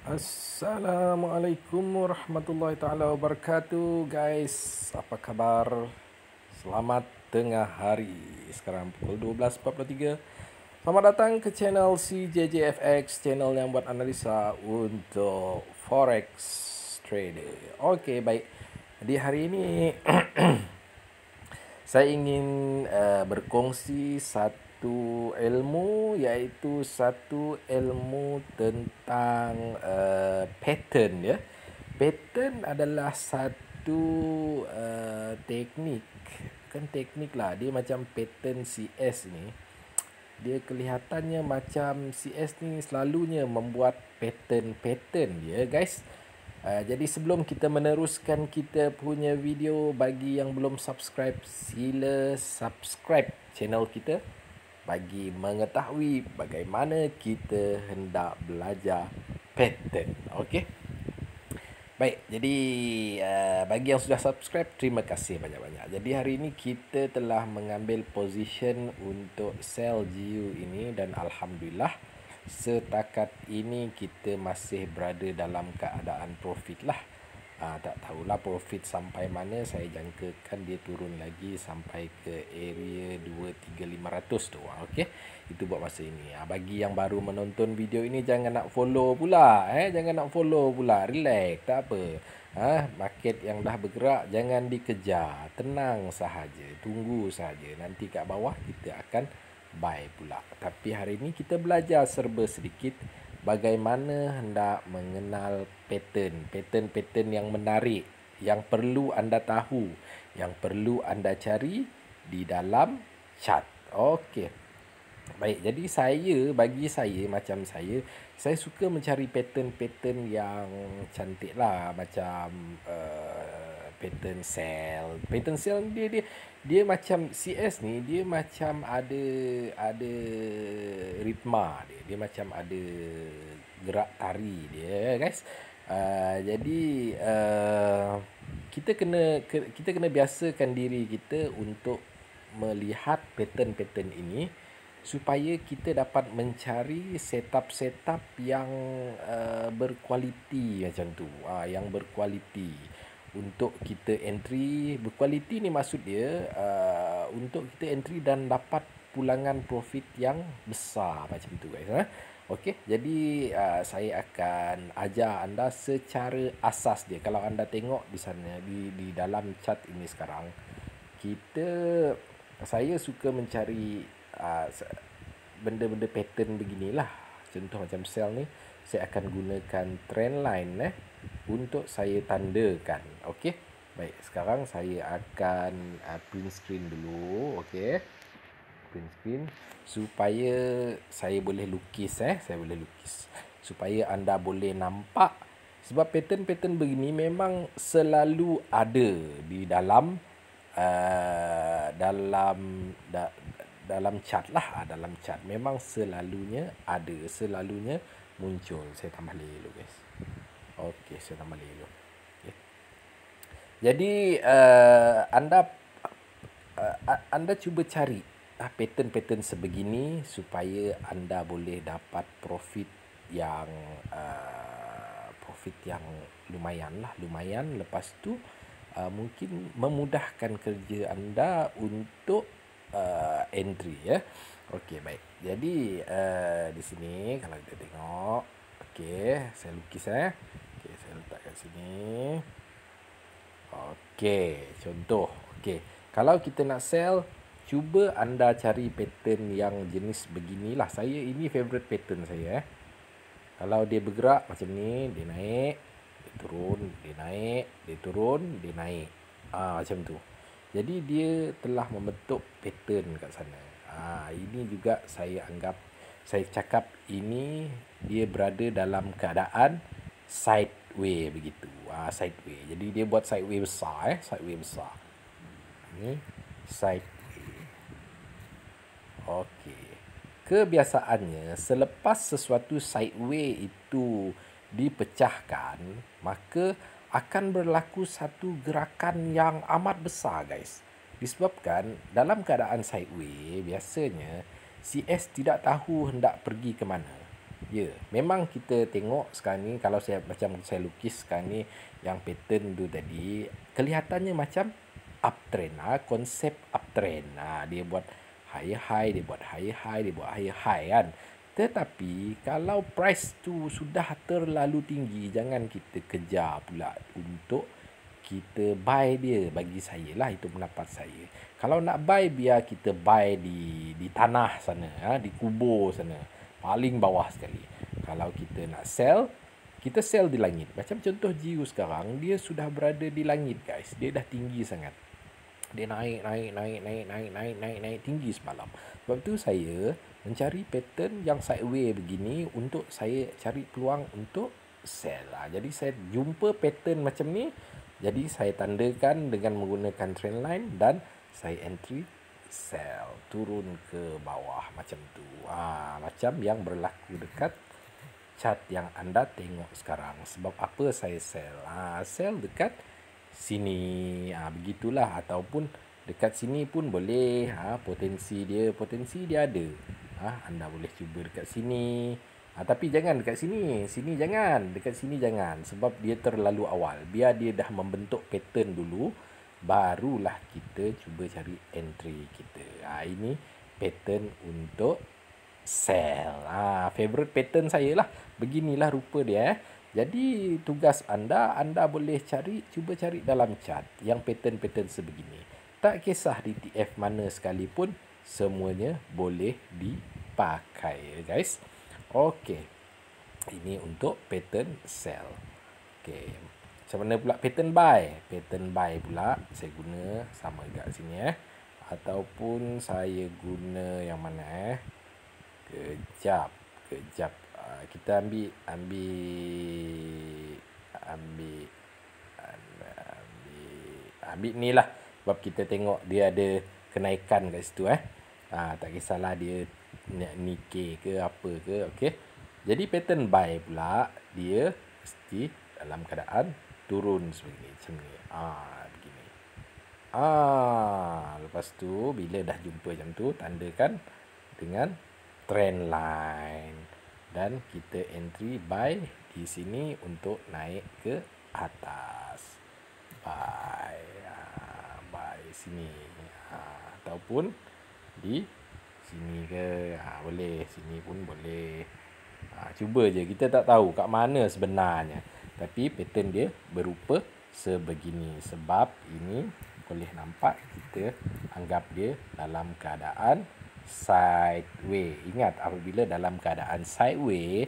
Assalamualaikum warahmatullahi taala wabarakatuh, guys. Apa kabar? Selamat tengah hari. Sekarang pukul 12.43. Selamat datang ke channel CJJFX, channel yang buat analisa untuk forex trader. Okey, baik. Di hari ini saya ingin berkongsi satu ilmu, iaitu satu ilmu tentang pattern ya. Pattern adalah satu teknik, bukan teknik lah, dia macam pattern CS ni. Dia kelihatannya macam CS ni selalunya membuat pattern-pattern dia, guys. Jadi sebelum kita meneruskan kita punya video, bagi yang belum subscribe, sila subscribe channel kita bagi mengetahui bagaimana kita hendak belajar pattern. Okey. Baik, jadi bagi yang sudah subscribe, terima kasih banyak-banyak. Jadi hari ini kita telah mengambil position untuk sell GU ini dan Alhamdulillah setakat ini kita masih berada dalam keadaan profit lah. Tak tahulah profit sampai mana, saya jangkakan dia turun lagi sampai ke area 23500 tu. Okey. Itu buat masa ini. Bagi yang baru menonton video ini, jangan nak follow pula, jangan nak follow pula. Relax, tak apa. Market yang dah bergerak jangan dikejar. Tenang sahaja, tunggu sahaja. Nanti kat bawah kita akan buy pula. Tapi hari ini kita belajar serba sedikit bagaimana hendak mengenal pattern yang menarik, yang perlu anda tahu, yang perlu anda cari di dalam chart. Okey. Baik, jadi bagi saya, macam saya suka mencari pattern-pattern yang cantik lah, macam pattern sell. Pattern sell dia macam CS ni, dia macam ada ritma dia. Dia macam ada gerak tari dia, guys. Jadi kita kena biasakan diri kita untuk melihat pattern-pattern ini supaya kita dapat mencari setup-setup yang berkualiti macam tu. Yang berkualiti untuk kita entry. Berkualiti ni maksud dia untuk kita entry dan dapat pulangan profit yang besar macam tu, guys. Okey, jadi saya akan ajar anda secara asas dia. Kalau anda tengok di sana, di dalam chart ini sekarang, saya suka mencari benda-benda pattern beginilah. Contoh macam sell ni, saya akan gunakan trend line untuk saya tandakan. Okey. Baik, sekarang saya akan print screen dulu. Okey. Print screen supaya saya boleh lukis saya boleh lukis supaya anda boleh nampak, sebab pattern-pattern begini memang selalu ada di dalam dalam chart lah. Dalam chart memang selalunya ada, selalunya muncul. Saya tambah layer dulu, guys. Okey, saya tambah layer dulu. Okay. Jadi anda cuba cari pattern-pattern sebegini supaya anda boleh dapat profit yang lumayan. Lepas tu mungkin memudahkan kerja anda untuk entry ya. Okey, baik. Jadi di sini kalau kita tengok, okey, saya lukis Okey, saya letak kat sini. Okey, contoh. Okey, kalau kita nak sell, cuba anda cari pattern yang jenis beginilah. Ini favorite pattern saya. Kalau dia bergerak macam ni, dia naik, dia turun, dia naik, dia turun, dia naik. Macam tu. Jadi dia telah membentuk pattern kat sana. Ini juga saya cakap ini dia berada dalam keadaan sideway begitu. Sideway. Jadi dia buat sideway besar sideway besar. Ini sideway. Okey. Kebiasaannya selepas sesuatu sideway itu dipecahkan, maka akan berlaku satu gerakan yang amat besar, guys. Disebabkan dalam keadaan sideway, biasanya CS tidak tahu hendak pergi ke mana. Ya, memang kita tengok sekarang ni kalau macam saya lukis sekarang ni yang pattern tu tadi kelihatannya macam uptrend konsep uptrend. Dia buat higher high, dia buat higher high, dia buat higher high kan. Tetapi kalau price tu sudah terlalu tinggi, jangan kita kejar pula untuk kita buy dia. Bagi saya lah, itu pendapat saya. Kalau nak buy, biar kita buy di tanah sana, di kubur sana, paling bawah sekali. Kalau kita nak sell, kita sell di langit. Macam contoh GU sekarang, dia sudah berada di langit guys. Dia dah tinggi sangat. Dia naik tinggi semalam. Sebab tu saya mencari pattern yang sideway begini untuk saya cari peluang untuk sell. Jadi saya jumpa pattern macam ni, jadi saya tandakan dengan menggunakan trend line dan saya entry sell, turun ke bawah macam tu. Macam yang berlaku dekat chart yang anda tengok sekarang. Sebab apa saya sell? Sell dekat sini. Begitulah, ataupun dekat sini pun boleh. Potensi dia ada. Anda boleh cuba dekat sini. Tapi jangan dekat sini. Sini jangan. Dekat sini jangan. Sebab dia terlalu awal. Biar dia dah membentuk pattern dulu, barulah kita cuba cari entry kita. Ini pattern untuk sell. Favorite pattern saya lah. Beginilah rupa dia. Jadi tugas anda boleh cuba cari dalam chart yang pattern-pattern sebegini. Tak kisah di TF mana sekalipun, semuanya boleh dipakai ya guys. Okey. Ini untuk pattern sell. Okey. Macam mana pula pattern buy? Pattern buy pula saya guna sama dekat sini ataupun saya guna yang mana Kejap. Kita ambil ni lah. Sebab kita tengok dia ada kenaikan kat situ tak kisahlah dia Nikkei ke apa ke. Okey. Jadi pattern buy pula dia mesti dalam keadaan turun sebegini macam ni. Begini. Lepas tu bila dah jumpa macam tu, tandakan dengan trend line dan kita entry buy di sini untuk naik ke atas. Buy sini. Ataupun di sini ke. Boleh, sini pun boleh. Cuba je, kita tak tahu kat mana sebenarnya. Tapi pattern dia berupa sebegini. Sebab ini boleh nampak, kita anggap dia dalam keadaan sideway. Ingat, apabila dalam keadaan sideway,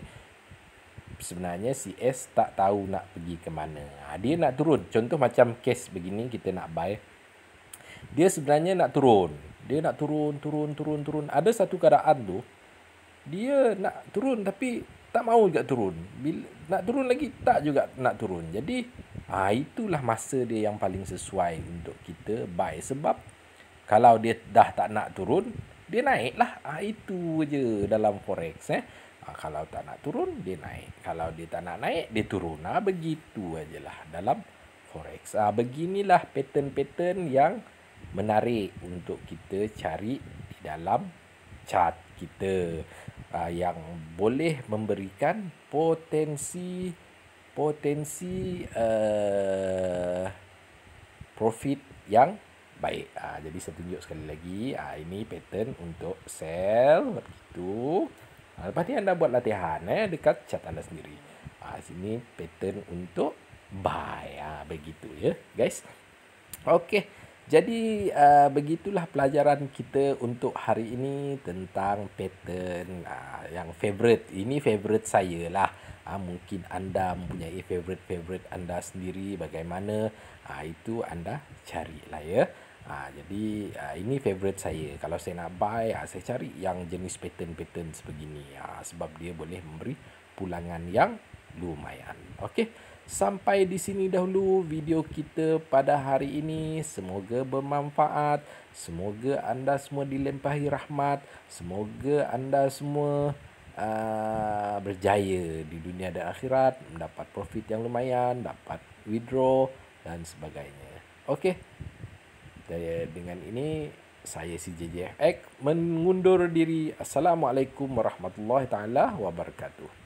sebenarnya CS tak tahu nak pergi ke mana. Dia nak turun. Contoh macam case begini, kita nak buy. Dia sebenarnya nak turun. Dia nak turun. Ada satu keadaan tu, dia nak turun tapi tak mahu juga turun. Bila nak turun lagi, tak juga nak turun. Jadi, itulah masa dia yang paling sesuai untuk kita buy. Sebab, kalau dia dah tak nak turun, dia naik lah. Itu je dalam forex. Kalau tak nak turun, dia naik. Kalau dia tak nak naik, dia turun. Begitu ajalah dalam forex. Beginilah pattern-pattern yang menarik untuk kita cari di dalam chart kita. Yang boleh memberikan potensi profit yang baik. Jadi saya tunjuk sekali lagi. Ini pattern untuk sell. Begitu. Lepas ni anda buat latihan dekat chart anda sendiri. Sini pattern untuk buy. Begitu ya guys. Okey. Jadi begitulah pelajaran kita untuk hari ini tentang pattern yang favorite. Ini favorite saya lah. Mungkin anda mempunyai favorite anda sendiri bagaimana. Itu anda carilah ya. Jadi ini favorite saya. Kalau saya nak buy, saya cari yang jenis pattern sebegini. Sebab dia boleh memberi pulangan yang lumayan. Okey. Sampai di sini dahulu video kita pada hari ini. Semoga bermanfaat. Semoga anda semua dilempahi rahmat. Semoga anda semua berjaya di dunia dan akhirat. Mendapat profit yang lumayan. Dapat withdraw dan sebagainya. Okey. Dengan ini Saya si JJFX mengundur diri. Assalamualaikum warahmatullahi taala wabarakatuh.